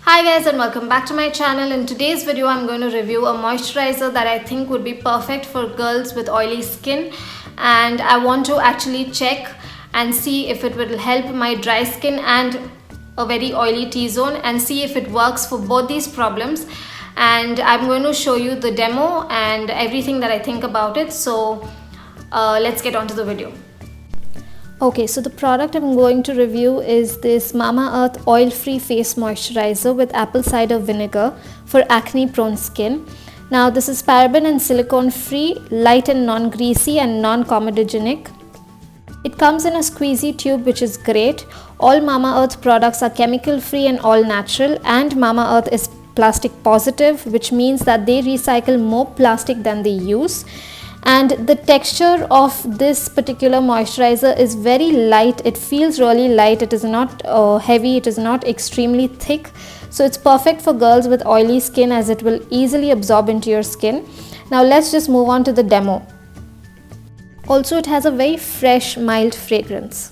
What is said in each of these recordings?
Hi guys, and welcome back to my channel. In today's video I'm going to review a moisturizer that I think would be perfect for girls with oily skin, and I want to actually check and see if it will help my dry skin and a very oily T-zone, and see if it works for both these problems. And I'm going to show you the demo and everything that I think about it. So let's get on to the video. Okay, so the product I'm going to review is this Mamaearth oil-free face moisturizer with apple cider vinegar for acne-prone skin. Now this is paraben and silicone free, light and non-greasy and non-comedogenic. It comes in a squeezy tube, which is great. All Mamaearth products are chemical free and all natural, and Mamaearth is plastic positive, which means that they recycle more plastic than they use. And the texture of this particular moisturizer is very light. It feels really light. It is not heavy. It is not extremely thick. So it's perfect for girls with oily skin, as it will easily absorb into your skin. Now let's just move on to the demo. Also, it has a very fresh, mild fragrance.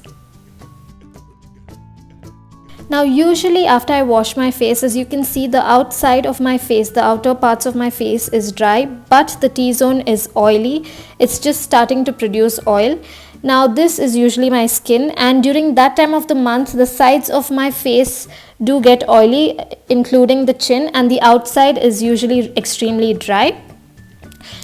Now usually after I wash my face, as you can see, the outside of my face, the outer parts of my face is dry, but the T-zone is oily. It's just starting to produce oil. Now this is usually my skin, and during that time of the month the sides of my face do get oily, including the chin, and the outside is usually extremely dry.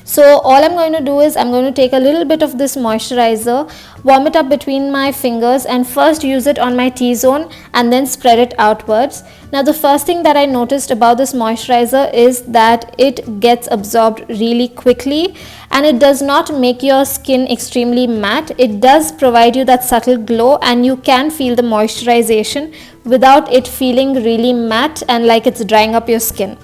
So all I'm going to do is I'm going to take a little bit of this moisturizer, warm it up between my fingers, and first use it on my T-zone and then spread it outwards. Now the first thing that I noticed about this moisturizer is that it gets absorbed really quickly, and it does not make your skin extremely matte. It does provide you that subtle glow, and you can feel the moisturization without it feeling really matte and like it's drying up your skin.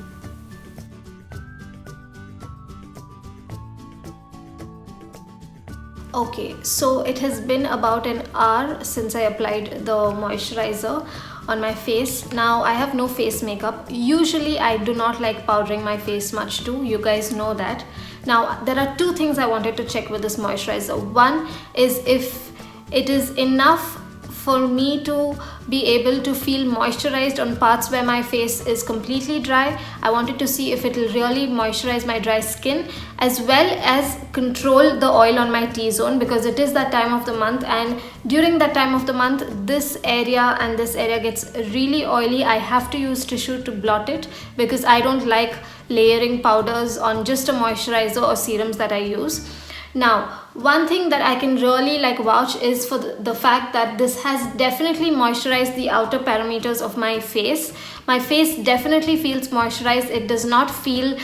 Okay, so it has been about an hour since I applied the moisturizer on my face. Now I have no face makeup. Usually I do not like powdering my face much too. You guys know that. Now there are two things I wanted to check with this moisturizer. One is if it is enough for me to be able to feel moisturized on parts where my face is completely dry. I wanted to see if it will really moisturize my dry skin, as well as control the oil on my T-zone, because it is that time of the month, and during that time of the month this area and this area gets really oily. I have to use tissue to blot it because I don't like layering powders on just a moisturizer or serums that I use. Now, one thing that I can really vouch is for the fact that this has definitely moisturized the outer parameters of my face. My face definitely feels moisturized. It does not feel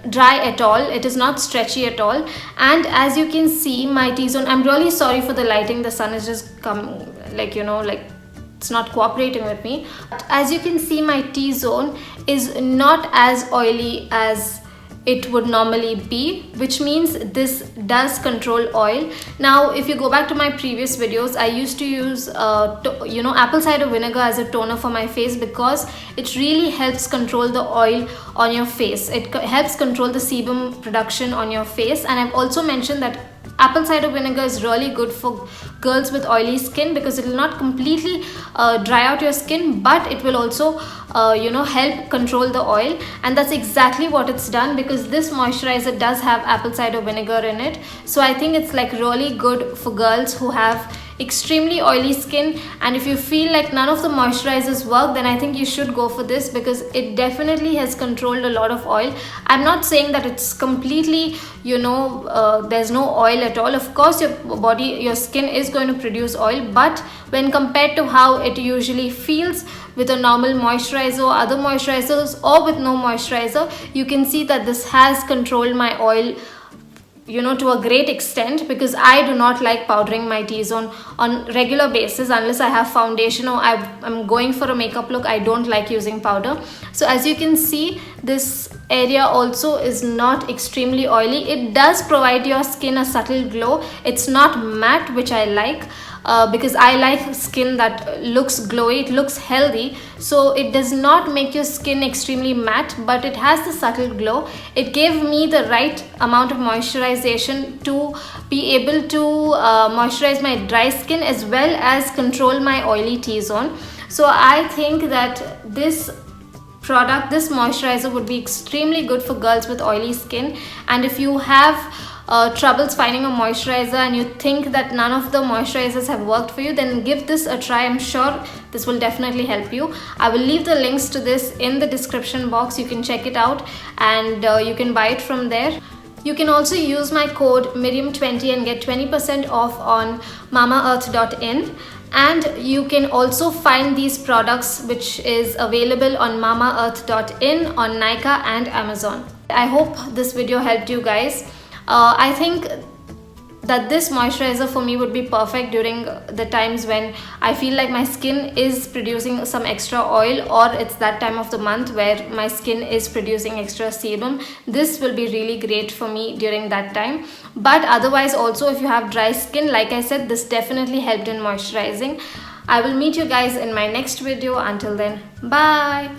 dry at all. It is not stretchy at all. And as you can see, my T-zone, I'm really sorry for the lighting. The sun is just coming, it's not cooperating with me. But as you can see, my T-zone is not as oily as it would normally be, which means this does control oil. Now if you go back to my previous videos, I used to use apple cider vinegar as a toner for my face, because it really helps control the oil on your face. It helps control the sebum production on your face. And I've also mentioned that apple cider vinegar is really good for girls with oily skin, because it will not completely dry out your skin, but it will also help control the oil. And that's exactly what it's done, because this moisturizer does have apple cider vinegar in it. So I think it's really good for girls who have extremely oily skin, and if you feel like none of the moisturizers work, then I think you should go for this, because it definitely has controlled a lot of oil. I'm not saying that it's completely there's no oil at all. Of course your skin is going to produce oil, but when compared to how it usually feels with a normal moisturizer or other moisturizers, or with no moisturizer, you can see that this has controlled my oil to a great extent, because I do not like powdering my T-zone on regular basis unless I have foundation or I'm going for a makeup look. I don't like using powder. So as you can see, this area also is not extremely oily. It does provide your skin a subtle glow. It's not matte, which I like. Because I like skin that looks glowy, it looks healthy. So it does not make your skin extremely matte, but it has the subtle glow. It gave me the right amount of moisturization to be able to moisturize my dry skin as well as control my oily T-zone. So I think that this moisturizer would be extremely good for girls with oily skin. And if you have troubles finding a moisturizer and you think that none of the moisturizers have worked for you, then give this a try. I'm sure this will definitely help you. I will leave the links to this in the description box. You can check it out and you can buy it from there. You can also use my code Miriam20 and get 20% off on mamaearth.in. And you can also find these products, which is available on mamaearth.in, on Nykaa and Amazon. I hope this video helped you guys. I think that this moisturizer for me would be perfect during the times when I feel like my skin is producing some extra oil, or it's that time of the month where my skin is producing extra sebum. This will be really great for me during that time. But otherwise also, if you have dry skin, like I said, this definitely helped in moisturizing. I will meet you guys in my next video. Until then, bye.